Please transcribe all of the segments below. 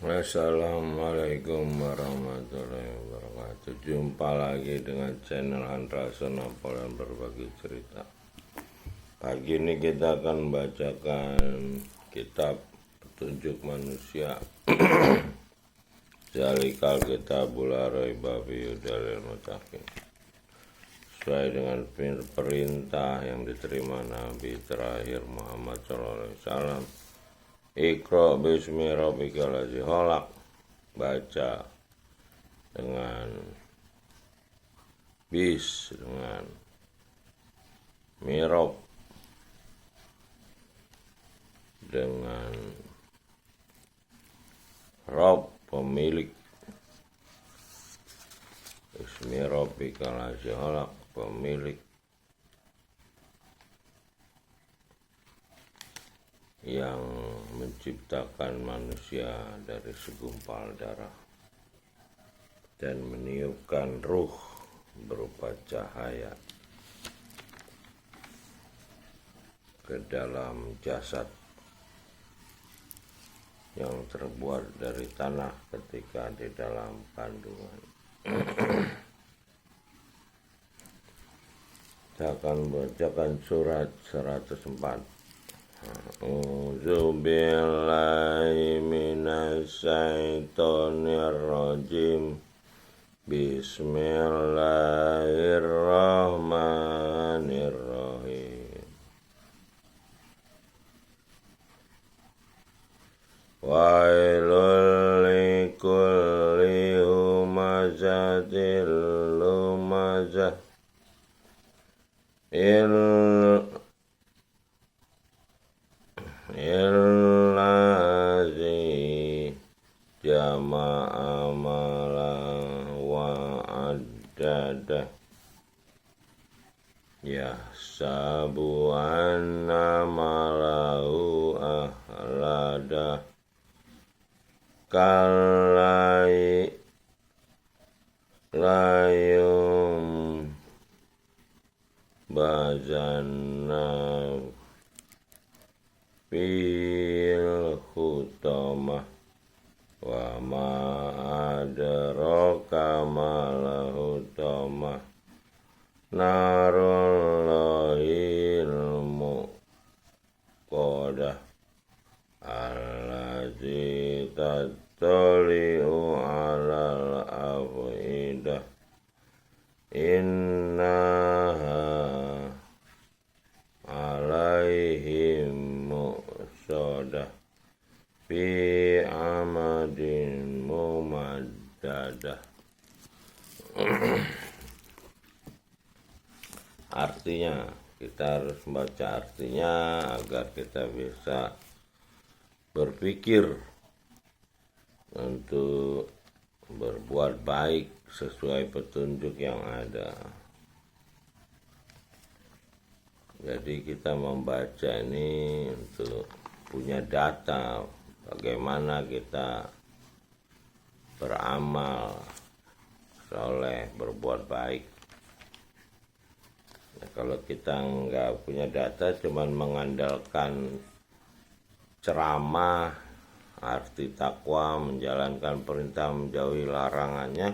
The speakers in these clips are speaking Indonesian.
Assalamualaikum warahmatullahi wabarakatuh. Jumpa lagi dengan channel Handraso Napoleon berbagi cerita. Pagi ini kita akan membacakan kitab Petunjuk Manusia Zalikal Kitabul Raiba Fihi Hudal Muttaqin, sesuai dengan perintah yang diterima Nabi terakhir Muhammad SAW. Iqra bismi rabbikal ladzi khalaq, baca dengan dengan mirab, dengan Rob pemilik. Bismi rabbikal ladzi khalaq, pemilik yang menciptakan manusia dari segumpal darah dan meniupkan ruh berupa cahaya ke dalam jasad yang terbuat dari tanah ketika di dalam kandungan. Saya akan bacakan surat 104. A'udzu billahi minasyaitonir rajim. Bismillahirrahmanirrahim. Wailul likulli humazatil lumazah Illazi jama'a malan wa addada yahsabu anna malahu ahlada kallai layum bazanna fil hutamah wa ma adraka mal hutamah narullahil muqadah allazi tattali'u alal afidah innaha alaihim muqsadah fi amadin mumaddadah. Artinya, kita harus membaca artinya agar kita bisa berpikir untuk berbuat baik sesuai petunjuk yang ada. Jadi kita membaca ini untuk punya data bagaimana kita beramal soleh, berbuat baik. Nah, kalau kita nggak punya data, cuman mengandalkan ceramah, arti takwa, menjalankan perintah, menjauhi larangannya,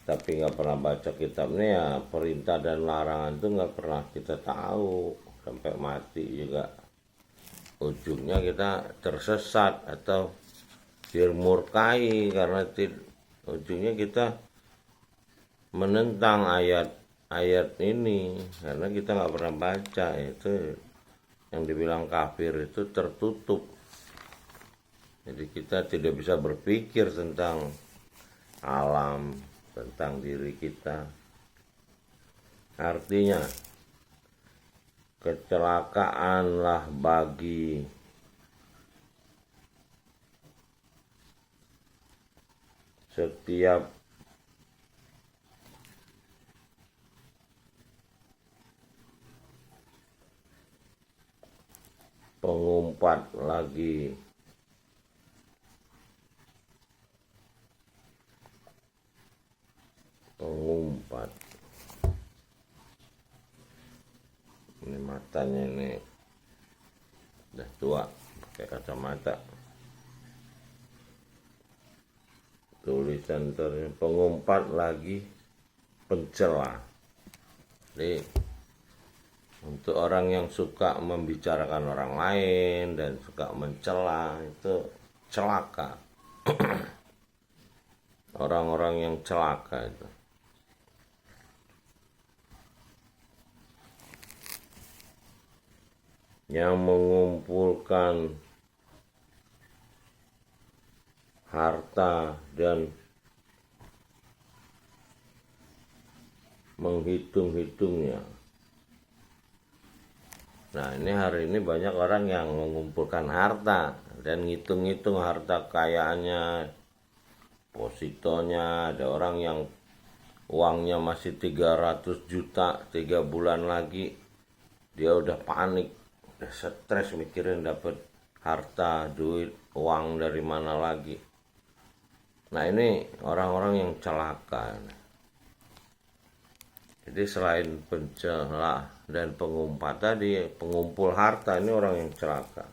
tapi nggak pernah baca kitabnya, ya perintah dan larangan itu nggak pernah kita tahu sampai mati juga. Ujungnya kita tersesat atau dimurkai karena ujungnya kita menentang ayat ini karena kita nggak pernah baca. Itu yang dibilang kafir itu tertutup. Jadi kita tidak bisa berpikir tentang alam, tentang diri kita. Artinya, kecelakaanlah bagi setiap pengumpat lagi ini matanya ini udah tua pakai kacamata. tulisan pengumpat lagi pencela. Jadi untuk orang yang suka membicarakan orang lain dan suka mencela itu celaka. Orang-orang yang celaka itu. Yang mengumpulkan harta dan menghitung-hitungnya. Nah, ini hari ini banyak orang yang mengumpulkan harta dan ngitung-ngitung harta kekayaannya, positonya. Ada orang yang uangnya masih 300 juta 3 bulan lagi, dia udah panik, udah stres mikirin dapat harta, duit, uang dari mana lagi. Nah, ini orang-orang yang celaka. Jadi selain pencela dan pengumpat tadi, pengumpul harta ini orang yang celaka.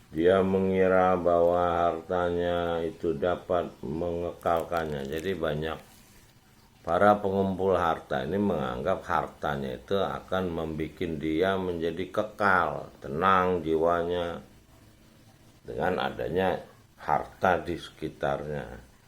Dia mengira bahwa hartanya itu dapat mengekalkannya. Jadi banyak para pengumpul harta ini menganggap hartanya itu akan membuat dia menjadi kekal, tenang jiwanya dengan adanya harta di sekitarnya.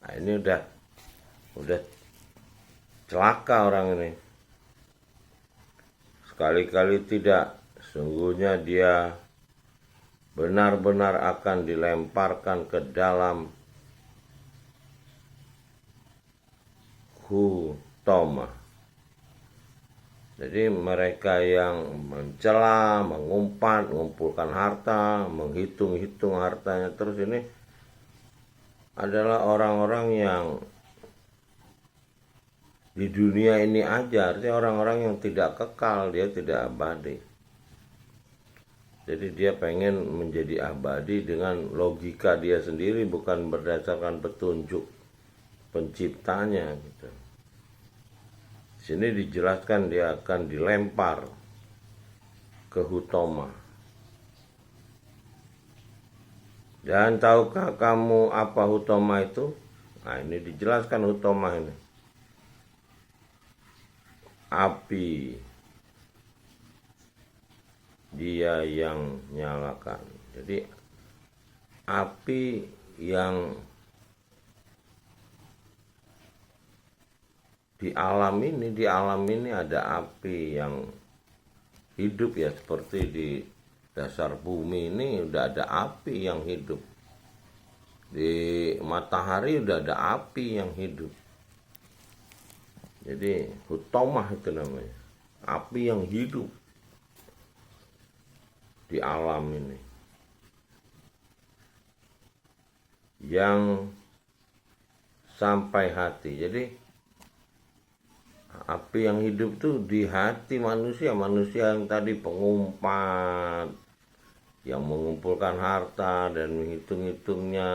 Nah, ini udah celaka orang ini. Sekali-kali tidak, sungguhnya dia benar-benar akan dilemparkan ke dalam hutoma. Jadi mereka yang mencela, mengumpat, mengumpulkan harta, menghitung-hitung hartanya terus ini adalah orang-orang yang di dunia ini aja, artinya orang-orang yang tidak kekal, dia tidak abadi. Jadi dia pengen menjadi abadi dengan logika dia sendiri, bukan berdasarkan petunjuk penciptanya gitu. Di sini dijelaskan dia akan dilempar ke hutoma. Dan tahukah kamu apa hutoma itu? Nah, ini dijelaskan hutoma ini. Api. Dia yang nyalakan. Jadi api yang di alam ini ada api yang hidup ya, seperti di dasar bumi ini udah ada api yang hidup. Di matahari udah ada api yang hidup. Jadi hutomah itu namanya, api yang hidup di alam ini, yang sampai hati. Jadi api yang hidup tuh di hati manusia yang tadi pengumpat, yang mengumpulkan harta dan menghitung-hitungnya,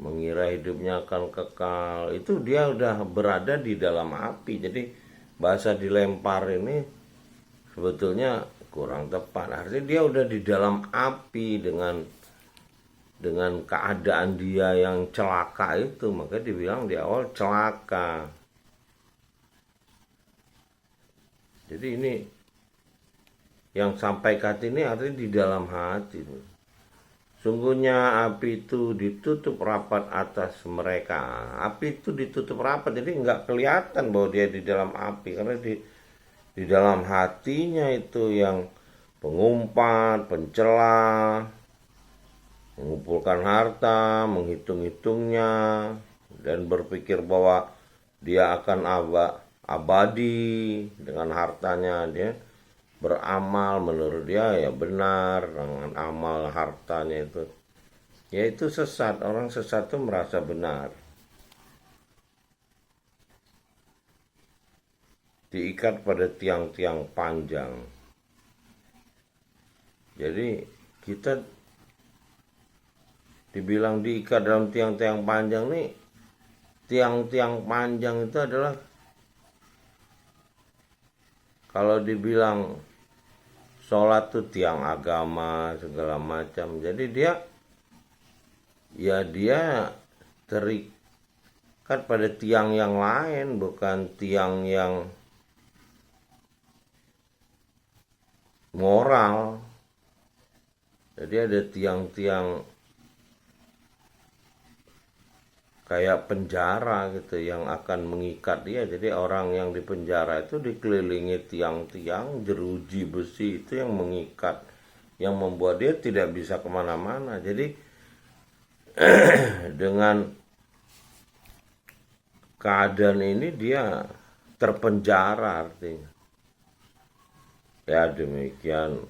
mengira hidupnya akan kekal, itu dia udah berada di dalam api. Jadi bahasa dilempar ini sebetulnya kurang tepat. Artinya dia udah di dalam api dengan keadaan dia yang celaka itu, maka dibilang di awal celaka. Jadi ini yang sampai ke hati ini artinya di dalam hati. Sungguhnya api itu ditutup rapat atas mereka. Api itu ditutup rapat, jadi nggak kelihatan bahwa dia di dalam api, karena di dalam hatinya itu yang pengumpat, pencela, mengumpulkan harta, menghitung-hitungnya, dan berpikir bahwa dia akan abadi dengan hartanya. Dia beramal menurut dia ya benar dengan amal hartanya itu. Ya itu sesat. Orang sesat itu merasa benar. diikat pada tiang-tiang panjang. Jadi kita dibilang diikat dalam tiang-tiang panjang nih, tiang-tiang panjang itu adalah kalau dibilang sholat tuh tiang agama segala macam. Jadi dia terikat pada tiang yang lain, bukan tiang yang moral. Jadi ada tiang-tiang kayak penjara gitu yang akan mengikat dia. Jadi orang yang di penjara itu dikelilingi tiang-tiang jeruji besi itu yang mengikat, yang membuat dia tidak bisa kemana-mana. Jadi dengan keadaan ini dia terpenjara artinya. Ya demikian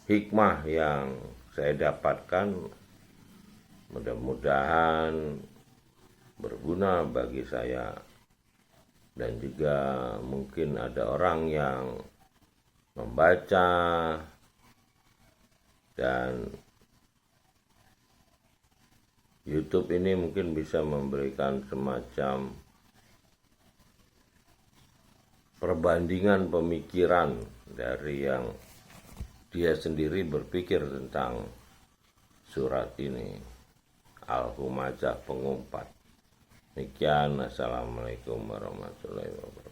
hikmah yang saya dapatkan, mudah-mudahan berguna bagi saya, dan juga mungkin ada orang yang membaca dan YouTube ini mungkin bisa memberikan semacam perbandingan pemikiran dari yang dia sendiri berpikir tentang surat ini, Al-Humazah pengumpat. Demikian, assalamualaikum warahmatullahi wabarakatuh.